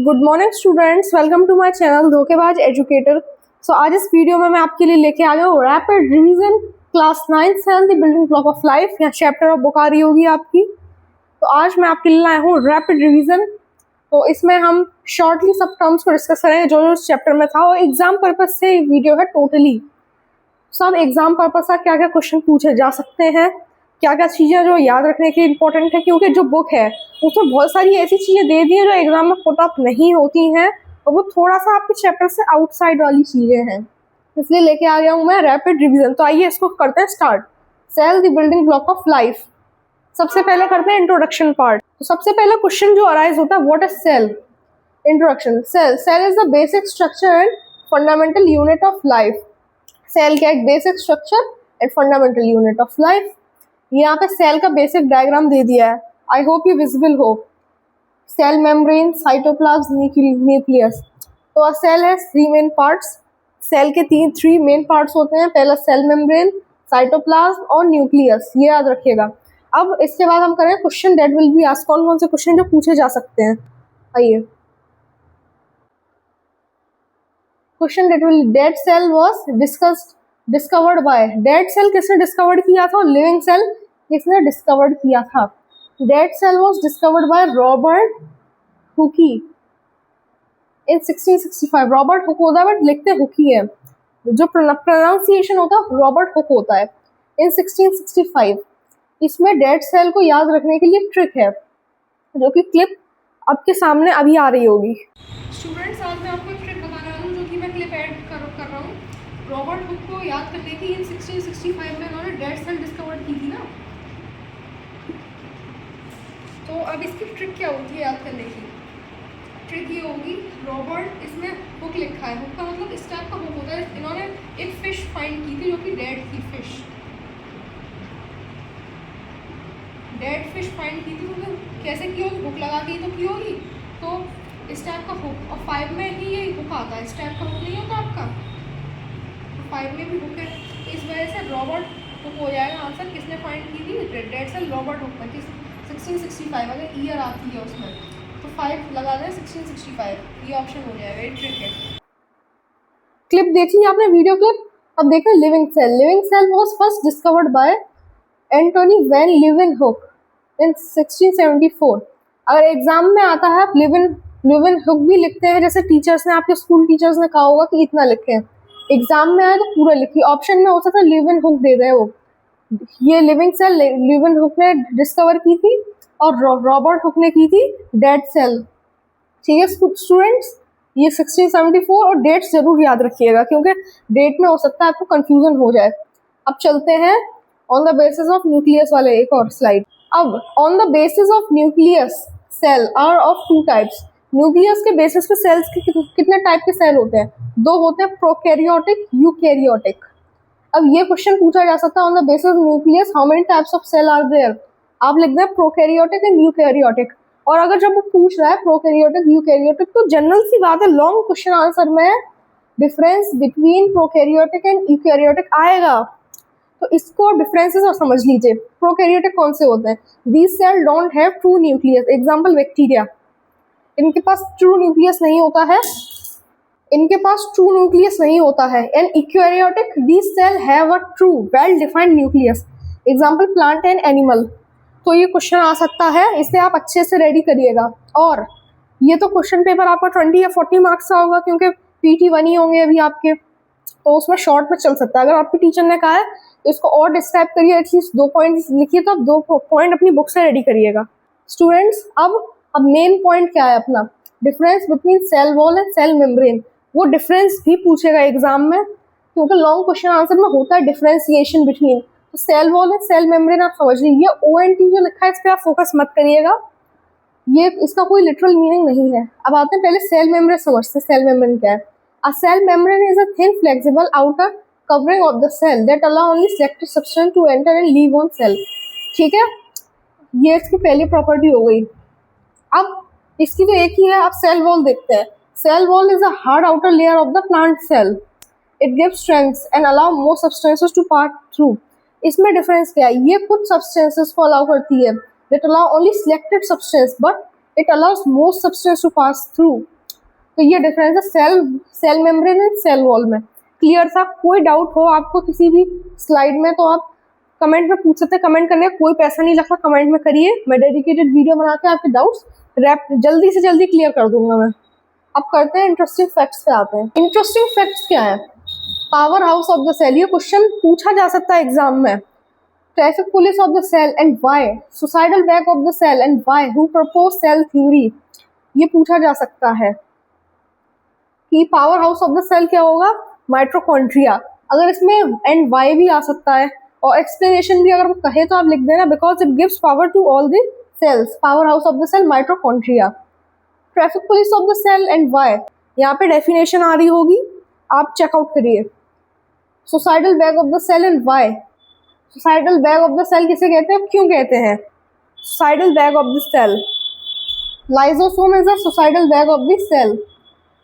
Good morning students, welcome to my channel Dhokebaaz educator. So आज इस video में मैं आपके लिए लेके आ गया हूँ rapid revision class 9 cell the building block of life. या चैप्टर ऑफ बुक आ रही होगी आपकी। तो आज मैं आपके लिए लाया हूँ रैपिड रिवीजन। तो इसमें हम शॉर्टली सब टर्म्स को डिस्कस करेंगे जो इस चैप्टर में था, और एग्जाम पर्पज से वीडियो है टोटली। सब एग्जाम पर्पज का क्या क्या क्वेश्चन पूछे जा सकते हैं, क्या क्या चीज़ें जो याद रखने की इंपॉर्टेंट है, क्योंकि जो बुक है उसमें बहुत सारी ऐसी चीज़ें दे दी हैं जो एग्जाम में पुट अप नहीं होती हैं, और वो थोड़ा सा आपके चैप्टर से आउटसाइड वाली चीज़ें हैं, इसलिए लेके आ गया हूँ मैं रैपिड रिवीजन। तो आइए इसको करते हैं start. Cell the building block of life. सबसे पहले करते हैं इंट्रोडक्शन पार्ट। तो सबसे पहला क्वेश्चन जो अराइज होता है, what is cell? Introduction. Cell is the basic structure and fundamental unit of life. Cell क्या एक basic structure and fundamental unit of life. यहाँ पे सेल का बेसिक डायग्राम दे दिया है, आई होप ये विजिबल हो। Cell membrane, cytoplasm, nucleus. तो सेल है 3 मेन पार्ट्स। सेल के 3 मेन पार्ट्स होते हैं, पहला सेल मेम्ब्रेन, साइटोप्लाज्म और न्यूक्लियस, ये याद रखिएगा। अब इसके बाद हम करें question that will be asked. कौन कौन से क्वेश्चन जो पूछे जा सकते हैं, आइए। Question dead cell was discovered by. Dead cell किसने डिस्कवर्ड किया था? लिविंग सेल किसने डिस्कवर्ड किया था? Dead cell was discovered by Robert Hooke in 1665। Robert Hooke होता है बट लिखते हुकी है, जो प्रोनाउंसिएशन होता है रॉबर्ट हुक होता है, इन 1665। इसमें डेड सेल को याद रखने के लिए ट्रिक है, जो कि क्लिप आपके सामने अभी आ रही होगी। स्टूडेंट्स, आज मैं आपको एक ट्रिक बताने वाला हूँ, जो कि मैं क्लिप ऐड कर रहा हूँ। रॉबर्ट हुक को याद करने की इन 1665 में उन्होंने डेड सेल डिस्कवर्ड की थी ना। तो अब इसकी ट्रिक क्या होती है याद करने की? ट्रिक ये होगी, रॉबर्ट, इसमें हुक लिखा है, हुक का मतलब इस टाइप का हुक होता है। इन्होंने एक फिश फाइंड की थी जो कि डेड थी, डेड फिश फाइंड की थी। तो कैसे की होगी? हुक लगा के तो की होगी। तो इस टाइप का हुक, और 5 में ही ये हुक आता है, इस टाइप का हुक नहीं होता आपका, 5 में भी हुक है। इस वजह से रॉबर्ट हुक हो जाएगा आंसर। किसने फाइंड की थी? डेड सेल रॉबर्ट हुक में, 1665 अगर ईयर आती है उसमें, तो 5 लगा दें 1665, ये ऑप्शन हो जाएगा। ये ट्रिक है। क्लिप देख ली आपने, वीडियो क्लिप। अब देखें living cell. Living cell was first discovered by Antonie van लीeuwenhoek इन 1674। अगर एग्जाम में आता है, आप लीeuwenhoek भी लिखते हैं, जैसे टीचर्स ने, आपके स्कूल टीचर्स ने कहा होगा कि इतना लिखें। एग्जाम में आए तो पूरा लिखिए, ऑप्शन में हो सकता है लीeuwenhoek दे रहे हो। ये लिविंग सेल लीeuwenhoek ने डिस्कवर की थी, और रॉबर्ट हुक ने की थी डेड सेल। ठीक है स्टूडेंट्स, ये 1674, और डेट्स जरूर याद रखिएगा, क्योंकि डेट में हो सकता है आपको कंफ्यूजन हो जाए। अब चलते हैं on the basis of nucleus वाले एक और स्लाइड। अब on the basis of nucleus cell are of 2 types. Nucleus के बेसिस पे सेल्स के कितने टाइप के सेल होते हैं? 2 होते हैं, प्रोकैरियोटिक, यूकैरियोटिक। अब ये क्वेश्चन पूछा जा सकता है, on the basis of nucleus how many types of cell are there? आप लिख दें प्रोकैरियोटिक एंड यूकैरियोटिक। और अगर जब वो पूछ रहा है प्रोकैरियोटिक यूकैरियोटिक, तो जनरल सी बात है, लॉन्ग क्वेश्चन आंसर में difference between prokaryotic and eukaryotic आएगा। तो इसको डिफरेंसेस और समझ लीजिए। प्रोकैरियोटिक कौन से होते हैं? These cell don't have true nucleus. Example bacteria, इनके पास ट्रू न्यूक्लियस नहीं होता है, and eukaryotic, these cell have a true well defined nucleus. Example plant and animal. तो ये क्वेश्चन आ सकता है, इसे आप अच्छे से रेडी करिएगा। और ये तो क्वेश्चन पेपर आपका 20 या 40 मार्क्स का होगा, क्योंकि PT 1 ही होंगे अभी आपके, तो उसमें शॉर्ट में चल सकता है। अगर आपके टीचर ने कहा है इसको और डिस्क्राइब करिए, एटलीस्ट 2 पॉइंट लिखिए, तो आप 2 पॉइंट अपनी बुक से रेडी करिएगा। स्टूडेंट्स, अब मेन पॉइंट क्या है अपना? Difference between cell wall and cell membrane. वो डिफरेंस भी पूछेगा एग्जाम में, क्योंकि लॉन्ग क्वेश्चन आंसर में होता है डिफरेंशिएशन बिटवीन। तो cell wall and cell membrane आप समझ लीजिए। ONT जो लिखा है इस पर आप फोकस मत करिएगा, ये इसका कोई लिटरल मीनिंग नहीं है। अब आते हैं पहले सेल मेम्ब्रेन समझते हैं। सेल मेम्ब्रेन क्या है? A cell membrane is a thin, flexible outer covering of the cell that allow only selected substance to enter and leave on cell. ठीक है, ये इसकी पहली प्रॉपर्टी हो गई। अब इसकी तो एक ही है। आप सेल वॉल देखते हैं। Cell wall is a hard outer layer of the plant cell. It gives strength and allow more substances to pass through. इसमें डिफरेंस क्या है? ये कुछ सब्सटेंसेस को अलाउ करती है, that allow only selected substance, but it allows most substance to pass through. तो ये डिफरेंस है cell membrane and cell wall में। क्लियर था? कोई डाउट हो आपको किसी भी स्लाइड में तो आप कमेंट में पूछ सकते हैं। कमेंट करने का कोई पैसा नहीं लगता, कमेंट में करिए, मैं डेडिकेटेड वीडियो बना के आपके डाउट्स जल्दी से जल्दी क्लियर कर दूंगा मैं। अब करते हैं इंटरेस्टिंग फैक्ट्स पे आते हैं। इंटरेस्टिंग फैक्ट्स क्या है? Power house of the cell, ये क्वेश्चन पूछा जा सकता है एग्जाम में। Traffic police of the cell and why, suicidal back of the cell and why, who propose cell theory, ये पूछा जा सकता है कि power house of the cell क्या होगा? माइटोकॉन्ड्रिया। अगर इसमें एंड वाई भी आ सकता है और एक्सप्लेनेशन भी अगर वो कहे तो आप लिख देना, because it gives power to all the cells. Power house of the cell mitochondria. Traffic police of the cell and why, यहाँ पे डेफिनेशन आ रही होगी, आप चेकआउट करिए। Suicidal bag of the cell and why, suicidal bag of the cell किसे कहते हैं, क्यों कहते हैं? Suicidal bag of the cell, lysosome is a suicidal bag of the cell,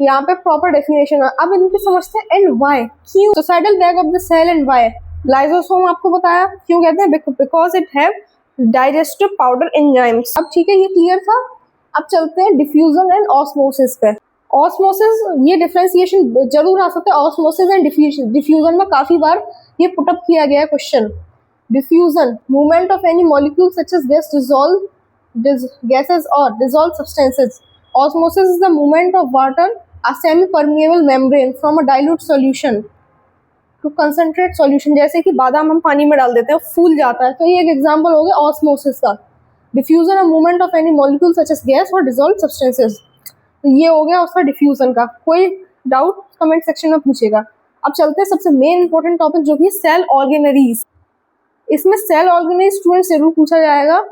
यहाँ पे प्रॉपर डेफिनेशन है। अब इनके समझते हैं एंड वाई, क्यों suicidal bag of the cell and why. Lysosome आपको बताया क्यों कहते हैं, because it have digestive powder enzymes. अब ठीक है, ये क्लियर था। अब चलते हैं डिफ्यूजन एंड ऑस्मोसिस पे। ऑस्मोसिस, ये डिफरेंशिएशन जरूर आ सकता है ऑस्मोसिस एंड डिफ्यूजन में, काफी बार ये पुटअप किया गया है question. Diffusion, movement of any molecule such as gases or dissolved substances. Osmosis is the movement of water, a semi-permeable membrane, from a dilute solution to concentrate solution। जैसे कि बादाम हम पानी में डाल देते हैं, फूल जाता है, तो ये एक एग्जांपल हो गया ऑस्मोसिस का। डिफ्यूजन है movement of any molecule such as gas और डिजॉल्व सब्सटेंसेज, तो ये हो गया उसका डिफ्यूजन का। कोई डाउट कमेंट सेक्शन में पूछेगा। अब चलते हैं सबसे मेन इंपॉर्टेंट टॉपिक जो कि सेल ऑर्गेनरीज। इसमें सेल ऑर्गेनरीज स्टूडेंट जरूर पूछा जाएगा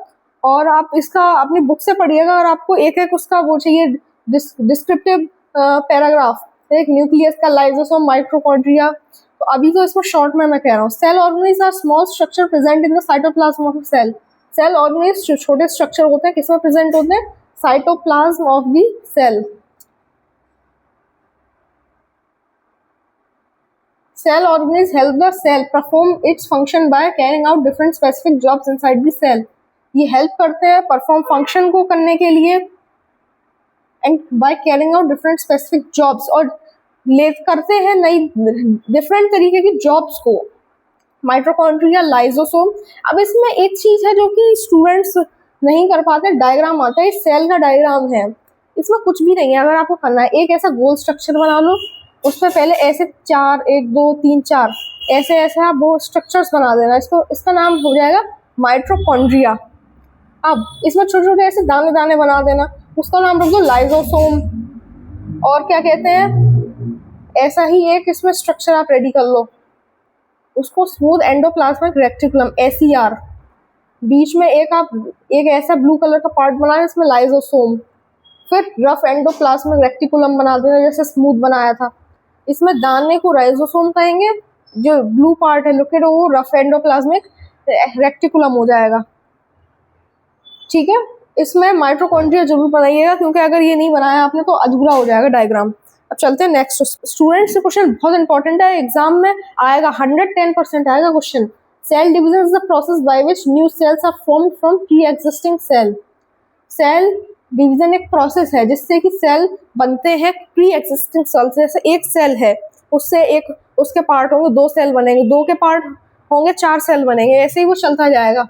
और आप इसका अपनी बुक से पढ़िएगा और आपको एक एक उसका वो चाहिए डिस्क्रिप्टिव पैराग्राफ, एक न्यूक्लियस का, लाइसोसोम, माइटोकॉन्ड्रिया। तो अभी तो इसको शॉर्ट में मैं कह रहा हूँ। Cell organelles are small structure present in the cytoplasm of cell. Cell organelles छोटे स्ट्रक्चर होते हैं, किसमें प्रेजेंट होते हैं? Cytoplasm of the cell. Cell organelles help the cell perform its function by carrying out different specific jobs inside the cell. ये help करते हैं perform function को करने के लिए and by carrying out different specific jobs, और ले करते हैं नई डिफरेंट तरीके की जॉब्स को। Mitochondria, lysosome. अब इसमें एक चीज है जो कि स्टूडेंट्स नहीं कर पाते, डायग्राम आता है, सेल का डायग्राम है, इसमें कुछ भी नहीं है। अगर आपको करना है, एक ऐसा गोल स्ट्रक्चर बना लो, उस पर पहले ऐसे 4 1 2 3 4 ऐसे ऐसे आप वो स्ट्रक्चर्स बना देना, इसका नाम हो जाएगा माइटोकॉन्ड्रिया। अब इसमें छोटे छोटे ऐसे दाने दाने बना देना, उसका नाम रख दो लाइसोसोम। और क्या कहते हैं, ऐसा ही एक इसमें स्ट्रक्चर आप रेडी कर लो, उसको स्मूथ एंडोप्लाज्मिक रेक्टिकुलम, SER। बीच में एक ऐसा ब्लू कलर का पार्ट बनाया, इसमें लाइसोसोम। फिर रफ एंडोप्लाज्मिक रेक्टिकुलम बना देना, जैसे स्मूथ बनाया था। इसमें दाने को राइजोसोम कहेंगे, जो ब्लू पार्ट है लिक्विड वो रफ एंडोप्लाज्मिक रेक्टिकुलम हो जाएगा। ठीक है, इसमें माइटोकॉन्ड्रिया जरूर बनाइएगा, क्योंकि अगर ये नहीं बनाया आपने तो अधूरा हो जाएगा डायग्राम। अब चलते हैं नेक्स्ट। स्टूडेंट्स से क्वेश्चन बहुत इंपॉर्टेंट है, एग्जाम में आएगा, 110% आएगा question. Cell division is the process by which new cells are formed from pre existing cell. Cell division एक प्रोसेस है जिससे कि सेल बनते हैं प्री एग्जिस्टिंग सेल। जैसे एक सेल है, उससे एक उसके पार्ट होंगे, 2 सेल बनेंगे, 2 के पार्ट होंगे, 4 सेल बनेंगे, ऐसे ही वो चलता जाएगा।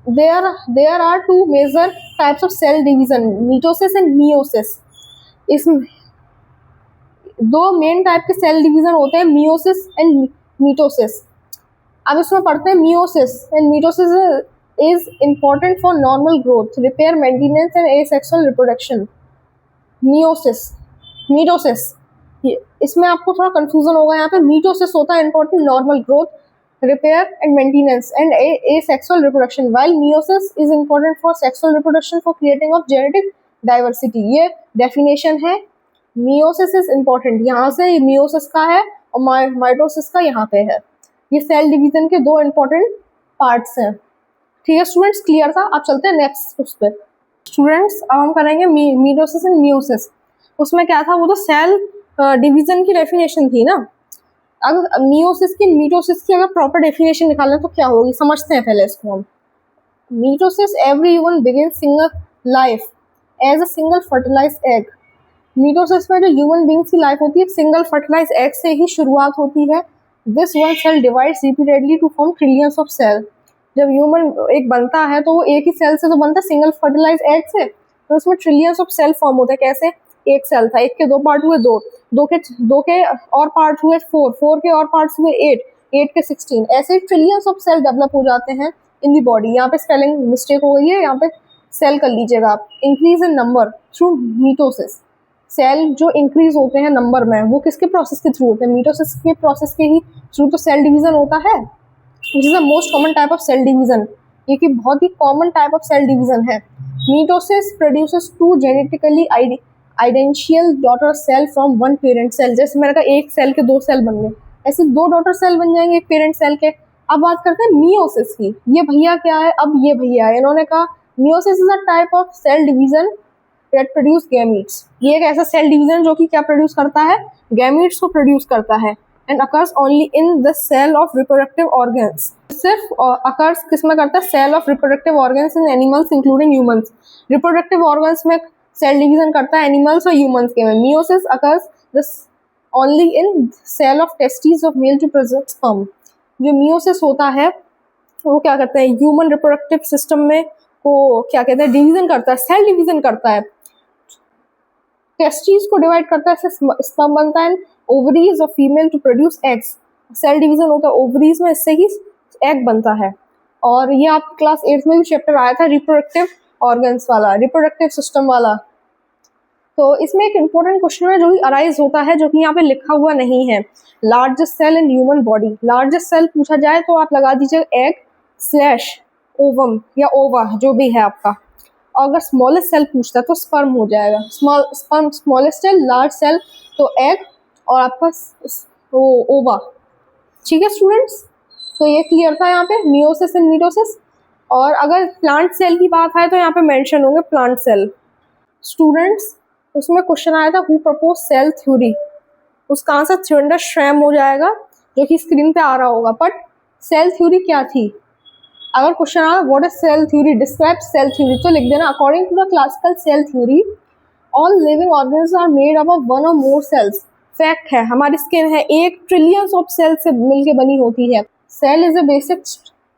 There are 2 major types of cell division, mitosis and meiosis। इसमें 2 मेन टाइप के सेल डिवीजन होते हैं, मियोसिस एंड मीटोसिस। अब इसमें पढ़ते हैं meiosis and mitosis is important for normal growth, repair, maintenance and asexual reproduction। mitosis, इसमें आपको थोड़ा कंफ्यूजन होगा, यहाँ पे मीटोसिस होता है important normal growth, repair and maintenance and asexual reproduction, while meiosis is important for sexual reproduction for creating of genetic diversity। ये definition है, meiosis is important, यहाँ से meiosis का है और mitosis का यहाँ पे है। ये सेल डिवीजन के 2 important पार्ट्स हैं। ठीक है स्टूडेंट्स, क्लियर था? अब चलते हैं नेक्स्ट उस पर। स्टूडेंट्स अब हम करेंगे मीटोसिस एंड मियोसिस। उसमें क्या था, वो तो सेल डिवीजन की डेफिनेशन थी ना। अब मियोसिस की मीटोसिस की अगर प्रॉपर डेफिनेशन निकालें तो क्या होगी, समझते हैं पहले इसको हम। Mitosis, every human begin single life as a single fertilize egg. Mitosis में जो ह्यूमन बींग्स की लाइफ होती है, एक सिंगल फर्टिलाइज एग से ही शुरुआत होती है। This one cell divides repeatedly to form trillions of cell. जब ह्यूमन एक बनता है तो वो एक ही सेल से तो बनता है, सिंगल फर्टिलाइज एग से, तो उसमें ट्रिलियंस ऑफ सेल फॉर्म होते हैं। कैसे? एक सेल था, एक के दो पार्ट हुए, दो के और पार्ट हुए, फोर के और पार्ट्स हुए, एट के 16, ऐसे ट्रिलियंस ऑफ सेल डेवलप हो जाते हैं इन दी बॉडी। यहाँ पे स्पेलिंग मिस्टेक हो गई है, यहाँ पे सेल कर लीजिएगा आप। Increase in number through mitosis. Cell जो इंक्रीज होते हैं नंबर में, वो किसके प्रोसेस के थ्रू होते हैं? मीटोसिस के प्रोसेस के ही थ्रू तो सेल डिवीजन होता है, which is the most common type of cell division. ये कि बहुत ही common type of cell division है। Mitosis produces two genetically identical daughter cell from one parent cell. जैसे मैंने कहा एक सेल के दो सेल बन गए, ऐसे दो डॉटर सेल बन जाएंगे एक पेरेंट सेल के। अब बात करते हैं मियोसिस की। ये भैया क्या है? अब ये भैया है, इन्होंने कहा meiosis is a type of cell division that produce gametes. ये एक ऐसा सेल डिवीजन जो कि क्या प्रोड्यूस करता है? गैमीट्स को प्रोड्यूस करता है। And occurs only in the cell of reproductive organs. सिर्फ अकर्स किसमें करता है? Cell of reproductive organs in animals including humans. Reproductive organs में सेल डिवीजन करता है एनिमल्स और ह्यूमंस के में। Meiosis occurs only in cell of testis of male to produce sperm. जो मियोसिस होता है वो क्या करता है? ह्यूमन रिप्रोडक्टिव सिस्टम में को क्या कहते हैं? डिवीजन करता है, सेल डिवीजन करता है, टेस्टिस को डिवाइड करता है, स्पर्म बनता है, ovaries of female to produce eggs. Cell division होता है ओवरीज में, इससे ही एग बनता है। और ये आप क्लास 8 में भी चैप्टर आया था, रिप्रोडक्टिव ऑर्गन्स वाला, रिप्रोडक्टिव सिस्टम वाला। तो इसमें एक इंपॉर्टेंट क्वेश्चन है जो कि अराइज होता है, जो कि यहाँ पे लिखा हुआ नहीं है। Largest cell in human body. Largest cell पूछा जाए तो आप लगा दीजिए एग स्लैश ओवम या ओवा, जो भी है आपका। और अगर स्मॉलेस्ट सेल पूछता है तो स्पर्म हो जाएगा। Sperm smallest cell, large cell तो एग, और आपका ओवा। ठीक है स्टूडेंट्स, तो ये क्लियर था यहाँ पे मियोसिस एंड मीटोसिस। और अगर प्लांट सेल की बात है तो यहाँ पे मेंशन होंगे प्लांट सेल। स्टूडेंट्स, उसमें क्वेश्चन आया था हु प्रपोज सेल थ्योरी। उसका आंसर थ्योरेंडर श्रैम हो जाएगा, जो कि स्क्रीन पे आ रहा होगा। बट सेल थ्योरी क्या थी? अगर क्वेश्चन आया what is cell theory, describe cell theory, तो लिख देना according to the classical cell theory all living organism are made up of one और मोर सेल्स। फैक्ट है, हमारी स्किन है 1 ट्रिलियंस ऑफ सेल से मिलकर बनी होती है। Cell is a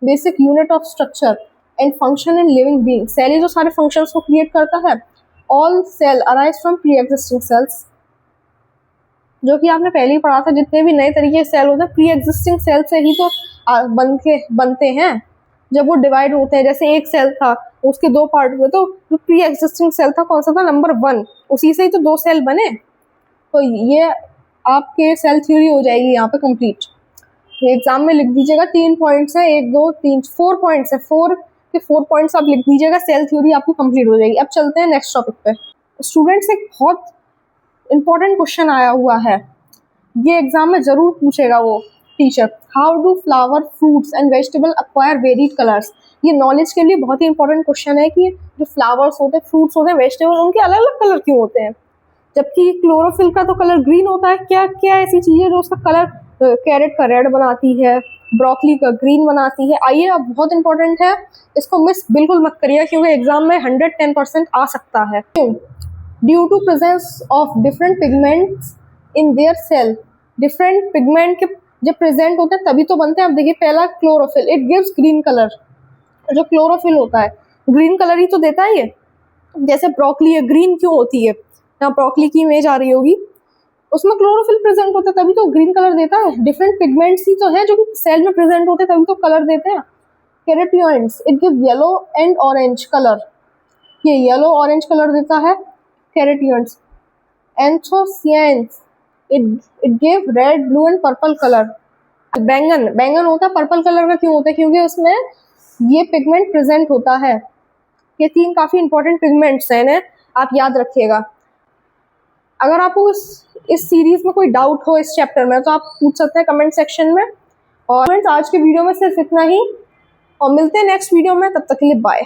basic unit of structure and function in living being. Cell ही जो सारे फंक्शंस को क्रिएट करता है। All cell arise from pre existing cells, जो कि आपने पहले ही पढ़ा था। जितने भी नए तरीके के सेल होते हैं प्री एग्जिस्टिंग सेल से ही तो बनते हैं। जब वो डिवाइड होते हैं, जैसे एक सेल था उसके दो पार्ट हुए, तो जो प्री एग्जिस्टिंग सेल था कौन सा था? नंबर 1, उसी से ही तो 2 सेल बने। तो ये आपके सेल थ्योरी हो जाएगी यहाँ पे कंप्लीट। एग्जाम में लिख दीजिएगा 3 पॉइंट्स है, 1 2 3 4 पॉइंट्स है, 4 के 4 पॉइंट्स आप लिख दीजिएगा, सेल थ्योरी आपकी कंप्लीट हो जाएगी। अब चलते हैं नेक्स्ट टॉपिक पे। स्टूडेंट्स, एक बहुत इंपॉर्टेंट क्वेश्चन आया हुआ है, ये एग्जाम में जरूर पूछेगा वो teacher. How do flower, fruits and vegetable acquire varied colours. ये नॉलेज के लिए बहुत ही इंपॉर्टेंट क्वेश्चन है कि जो फ्लावर्स होते हैं, फ्रूट्स होते हैं, वेजिटेबल, उनके अलग अलग कलर क्यों होते हैं, जबकि क्लोरोफिल का तो कलर ग्रीन होता है। क्या क्या ऐसी चीज़ें जो उसका कलर कैरेट का रेड बनाती है, ब्रोकली का ग्रीन बनाती है? आइए, अब बहुत इंपॉर्टेंट है, इसको मिस बिल्कुल मत करिए, क्योंकि एग्जाम में 110% आ सकता है। क्यों? Due to presence of different pigments in their cell. Different pigment के जब प्रेजेंट होते हैं तभी तो बनते हैं। अब देखिए, पहला chlorophyll, it gives green colour. जो क्लोरोफिल होता है ग्रीन कलर ही तो देता है ये। जैसे ब्रोकली है, ग्रीन क्यों होती है? यहाँ ब्रोकली की इमेज आ रही होगी, उसमें क्लोरोफिल प्रेजेंट होता है तभी तो ग्रीन कलर देता है। डिफरेंट पिगमेंट्स ही तो है जो कि सेल में प्रेजेंट होते हैं तभी तो कलर देते हैं। Carotenoids, it give yellow and orange colour. ये येलो ऑरेंज कलर देता है carotenoids. Anthocyanins, it give red, blue and purple colour. बैंगन होता है पर्पल कलर का, क्यों होता है? क्योंकि उसमें ये पिगमेंट प्रेजेंट होता है। ये 3 काफी इंपॉर्टेंट पिगमेंट्स हैं, इन्हें आप याद रखिएगा। अगर आपको इस सीरीज में कोई डाउट हो इस चैप्टर में तो आप पूछ सकते हैं कमेंट सेक्शन में। और फ्रेंड्स, आज के वीडियो में सिर्फ इतना ही, और मिलते हैं नेक्स्ट वीडियो में, तब तक के लिए बाय।